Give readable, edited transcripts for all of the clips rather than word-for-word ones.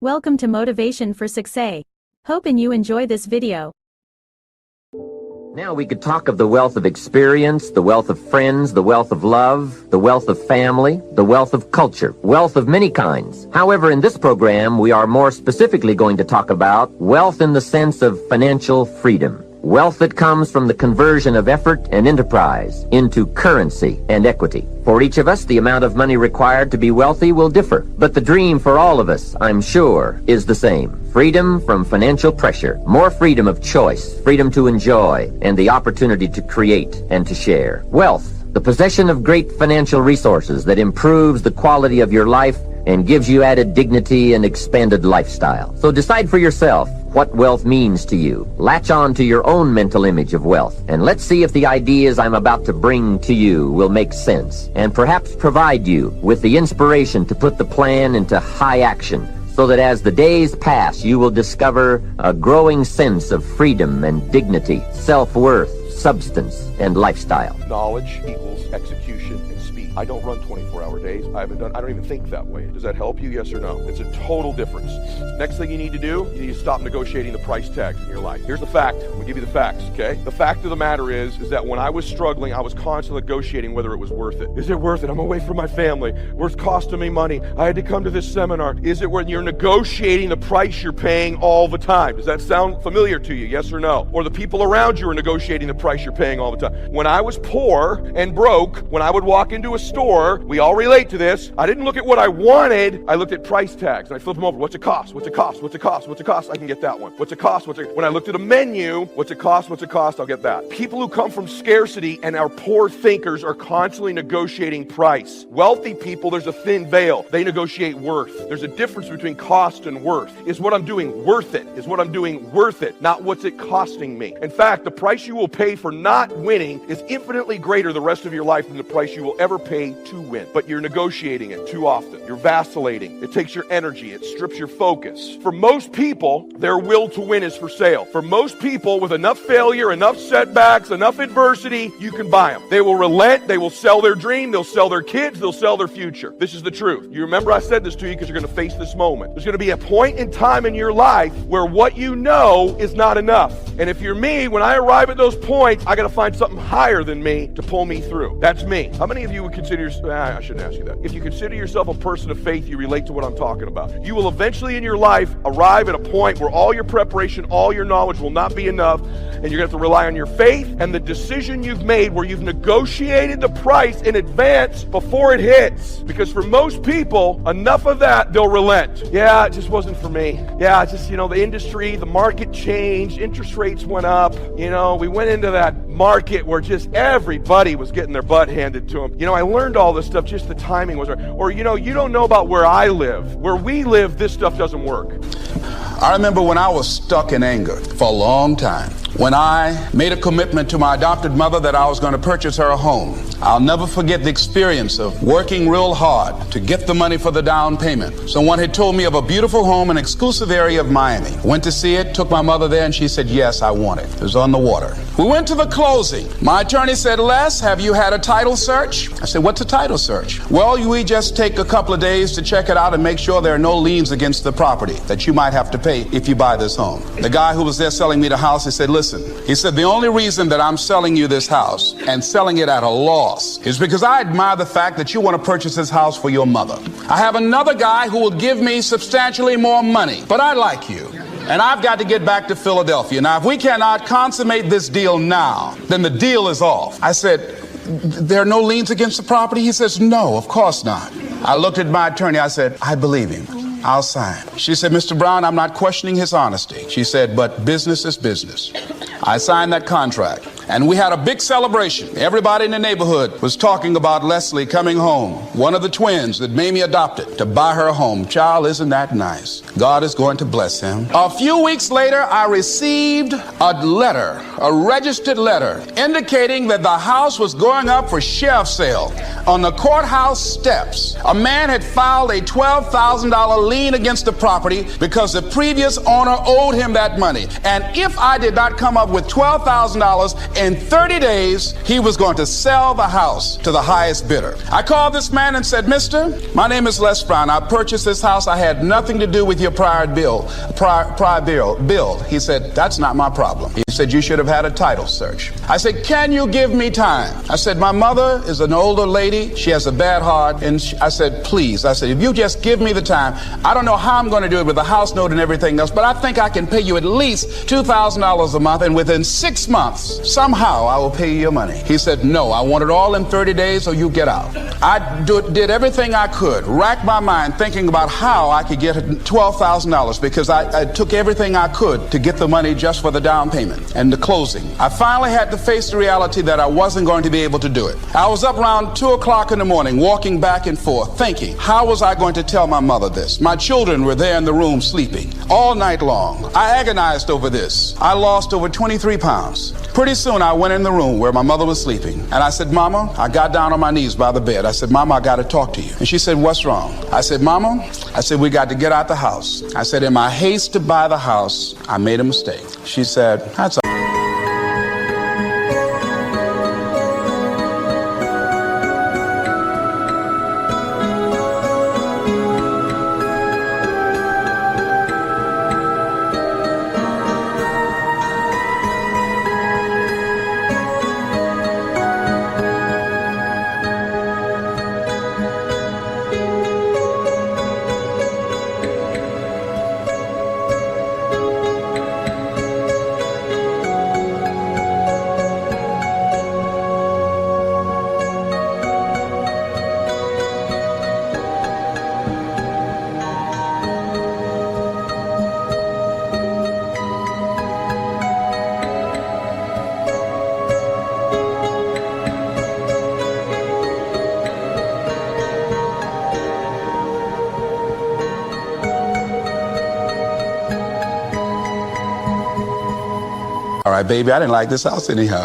Welcome to Motivation for Success. Hoping you enjoy this video. Now we could talk of the wealth of experience, the wealth of friends, the wealth of love, the wealth of family, the wealth of culture, wealth of many kinds. However, in this program, we are more specifically going to talk about wealth in the sense of financial freedom. Wealth that comes from the conversion of effort and enterprise into currency and equity. For each of us, the amount of money required to be wealthy will differ, but the dream for all of us, I'm sure, is the same. Freedom from financial pressure, more freedom of choice, freedom to enjoy, and the opportunity to create and to share. Wealth, the possession of great financial resources that improves the quality of your life and gives you added dignity and expanded lifestyle. So decide for yourself what wealth means to you. Latch on to your own mental image of wealth, and let's see if the ideas I'm about to bring to you will make sense, and perhaps provide you with the inspiration to put the plan into high action, so that as the days pass, you will discover a growing sense of freedom and dignity, self-worth, substance, and lifestyle. Knowledge equals execution and speed. I don't run 24-hour days. I don't even think that way. Does that help you? Yes or no? It's a total difference. Next thing you need to do, you need to stop negotiating the price tags in your life. Here's the fact. I'm gonna give you the facts, okay? The fact of the matter is that when I was struggling, I was constantly negotiating whether it was worth it. Is it worth it? I'm away from my family. It's costing me money. I had to come to this seminar. Is it worth it? You're negotiating the price you're paying all the time. Does that sound familiar to you? Yes or no? Or the people around you are negotiating the price you're paying all the time. When I was poor and broke, when I would walk into a store, we all relate to this, I didn't look at what I wanted, I looked at price tags, and I flipped them over. What's it cost? What's it cost? What's it cost? What's it cost? I can get that one. What's it cost? When I looked at a menu, what's it cost? What's it cost? I'll get that. People who come from scarcity and are poor thinkers are constantly negotiating price. Wealthy people, there's a thin veil. They negotiate worth. There's a difference between cost and worth. Is what I'm doing worth it? Is what I'm doing worth it? Not what's it costing me. In fact, the price you will pay for not winning is infinitely greater the rest of your life than the price you will ever pay to win. But you're negotiating it too often. You're vacillating. It takes your energy. It strips your focus. For most people, their will to win is for sale. For most people, with enough failure, enough setbacks, enough adversity, you can buy them. They will relent. They will sell their dream. They'll sell their kids. They'll sell their future. This is the truth. You remember I said this to you because you're going to face this moment. There's going to be a point in time in your life where what you know is not enough. And if you're me, when I arrive at those points, I got to find something higher than me to pull me through. That's me. How many of you would consider yourself, I shouldn't ask you that. If you consider yourself a person of faith, you relate to what I'm talking about. You will eventually in your life arrive at a point where all your preparation, all your knowledge will not be enough, and you're going to have to rely on your faith and the decision you've made where you've negotiated the price in advance before it hits. Because for most people, enough of that, they'll relent. Yeah, it just wasn't for me. Yeah, it's just, the industry, the market changed, interest rates went up. We went into that market where just everybody was getting their butt handed to them. I learned all this stuff, just the timing was right. Or, you don't know about where I live. Where we live, this stuff doesn't work. I remember when I was stuck in anger for a long time. When I made a commitment to my adopted mother that I was going to purchase her a home. I'll never forget the experience of working real hard to get the money for the down payment. Someone had told me of a beautiful home in an exclusive area of Miami. Went to see it, took my mother there, and she said, yes, I want it. It was on the water. We went to the closing. My attorney said, Les, have you had a title search? I said, what's a title search? Well, we just take a couple of days to check it out and make sure there are no liens against the property that you might have to pay if you buy this home. The guy who was there selling me the house, he said, listen, he said, the only reason that I'm selling you this house and selling it at a loss is because I admire the fact that you want to purchase this house for your mother. I have another guy who will give me substantially more money, but I like you. And I've got to get back to Philadelphia. Now, if we cannot consummate this deal now, then the deal is off. I said, there are no liens against the property? He says, no, of course not. I looked at my attorney. I said, I believe him. I'll sign. She said, Mr. Brown, I'm not questioning his honesty. She said, but business is business. I signed that contract. And we had a big celebration. Everybody in the neighborhood was talking about Leslie coming home, one of the twins that Mamie adopted, to buy her a home. Child, isn't that nice? God is going to bless him. A few weeks later, I received a letter, a registered letter, indicating that the house was going up for sheriff's sale on the courthouse steps. A man had filed a $12,000 lien against the property because the previous owner owed him that money. And if I did not come up with $12,000 in 30 days, he was going to sell the house to the highest bidder. I called this man and said, Mister, my name is Les Brown. I purchased this house. I had nothing to do with your prior bill. He said, that's not my problem. He said, you should have had a title search. I said, can you give me time? I said, my mother is an older lady. She has a bad heart. And I said, please. I said, if you just give me the time, I don't know how I'm going to do it with the house note and everything else, but I think I can pay you at least $2,000 a month, and within 6 months, somehow I will pay you your money. He said, no, I want it all in 30 days or you get out. I did everything I could, racked my mind thinking about how I could get $12,000 because I took everything I could to get the money just for the down payment and the closing. I finally had to face the reality that I wasn't going to be able to do it. I was up around 2 o'clock in the morning, walking back and forth, thinking, how was I going to tell my mother this? My children were there in the room sleeping all night long. I agonized over this. I lost over 23 pounds. Pretty soon I went in the room where my mother was sleeping and I said, Mama, I got down on my knees by the bed. I said, Mama, I got to talk to you. And she said, what's wrong? I said, Mama, we got to get out the house. I said, in my haste to buy the house, I made a mistake. She said, that's all. All right, baby, I didn't like this house anyhow.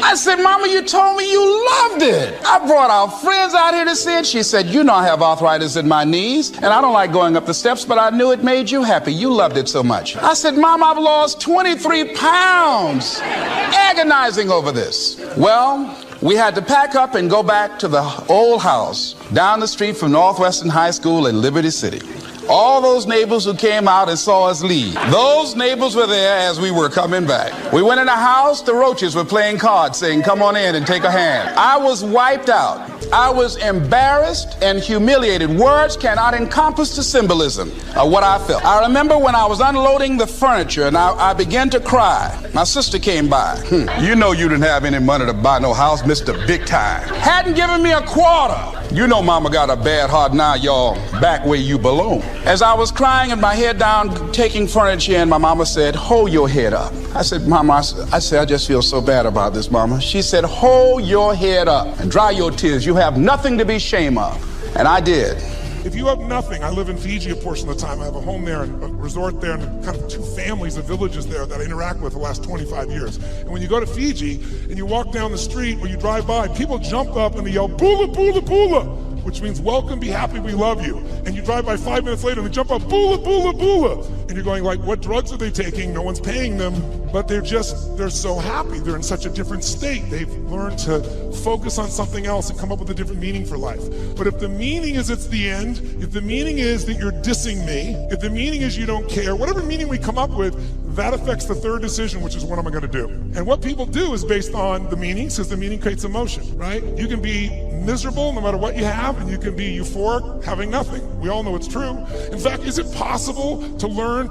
I said, Mama, you told me you loved it. I brought our friends out here to see it. She said, you know I have arthritis in my knees, and I don't like going up the steps, but I knew it made you happy. You loved it so much. I said, Mom, I've lost 23 pounds agonizing over this. Well, we had to pack up and go back to the old house down the street from Northwestern High School in Liberty City. All those neighbors who came out and saw us leave, those neighbors were there as we were coming back. We went in the house, the roaches were playing cards saying, come on in and take a hand. I was wiped out. I was embarrassed and humiliated. Words cannot encompass the symbolism of what I felt. I remember when I was unloading the furniture and I began to cry. My sister came by. You know you didn't have any money to buy no house, Mr. Big Time. Hadn't given me a quarter. You know Mama got a bad heart now, y'all, back where you belong. As I was crying and my head down, taking furniture in, my mama said, hold your head up. I said, Mama, I just feel so bad about this, Mama. She said, hold your head up and dry your tears. You have nothing to be ashamed of. And I did. If you have nothing, I live in Fiji a portion of the time. I have a home there and a resort there and kind of 2 families of villages there that I interact with the last 25 years. And when you go to Fiji and you walk down the street or you drive by, people jump up and they yell, Bula, Bula, Bula, which means welcome, be happy, we love you. And you drive by 5 minutes later and they jump up, Bula, Bula, Bula. And you're going like, what drugs are they taking? No one's paying them. But they're so happy. They're in such a different state. They've learned to focus on something else and come up with a different meaning for life. But if the meaning is it's the end, if the meaning is that you're dissing me, if the meaning is you don't care, whatever meaning we come up with, that affects the third decision, which is what am I going to do? And what people do is based on the meaning, because the meaning creates emotion, right? You can be miserable no matter what you have, and you can be euphoric having nothing. We all know it's true. In fact, is it possible to learn?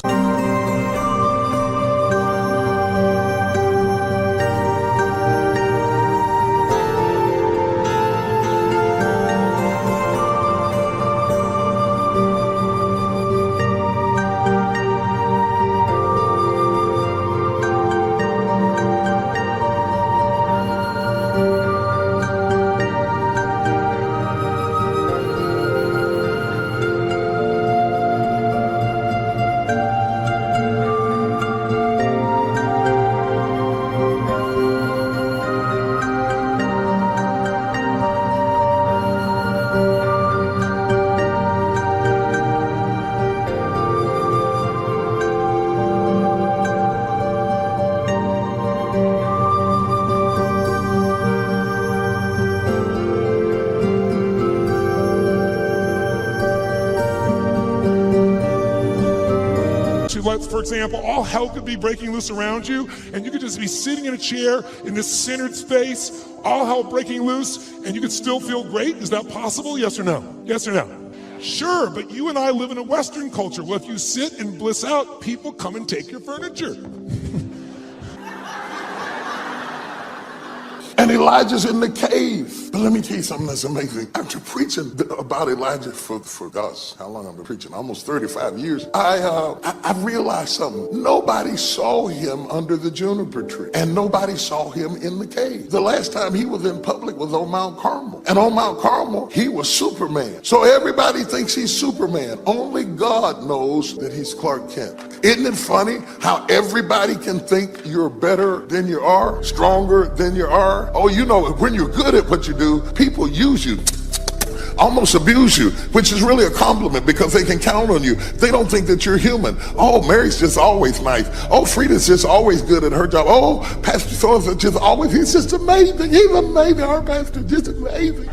to, let's, for example, all hell could be breaking loose around you, and you could just be sitting in a chair in this centered space, all hell breaking loose, and you could still feel great? Is that possible? Yes or no? Yes or no? Sure, but you and I live in a Western culture. Well, if you sit and bliss out, people come and take your furniture. And Elijah's in the cave. But let me tell you something that's amazing. After preaching about Elijah for gosh, how long I've been preaching? Almost 35 years. I realized something. Nobody saw him under the juniper tree. And nobody saw him in the cave. The last time he was in public was on Mount Carmel. And on Mount Carmel, he was Superman. So everybody thinks he's Superman. Only God knows that he's Clark Kent. Isn't it funny how everybody can think you're better than you are, stronger than you are? Oh, you know, when you're good at what you do, people use you, almost abuse you, which is really a compliment because they can count on you. They don't think that you're human. Oh, Mary's just always nice. Oh, Frida's just always good at her job. Oh, Pastor so-and-so just always, he's just amazing. He's amazing. Our pastor, just amazing.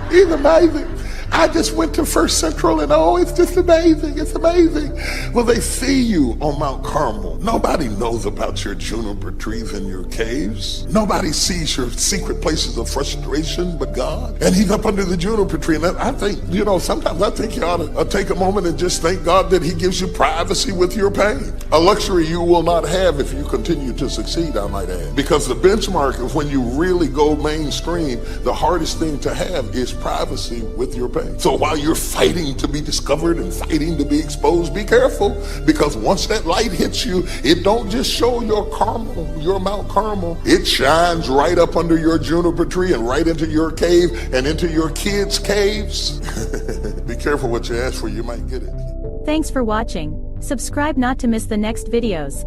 He's amazing. I just went to First Central and oh, it's just amazing. It's amazing. Well, they see you on Mount Carmel. Nobody knows about your juniper trees and your caves. Nobody sees your secret places of frustration but God. And he's up under the juniper tree. And I think, you know, sometimes I think you ought to take a moment and just thank God that he gives you privacy with your pain. A luxury you will not have if you continue to succeed, I might add. Because the benchmark of when you really go mainstream, the hardest thing to have is privacy with your pain. So while you're fighting to be discovered and fighting to be exposed, be careful, because once that light hits you, it don't just show your Carmel, your Mount Carmel. It shines right up under your juniper tree and right into your cave and into your kids' caves. Be careful what you ask for, you might get it. Thanks for watching. Subscribe not to miss the next videos.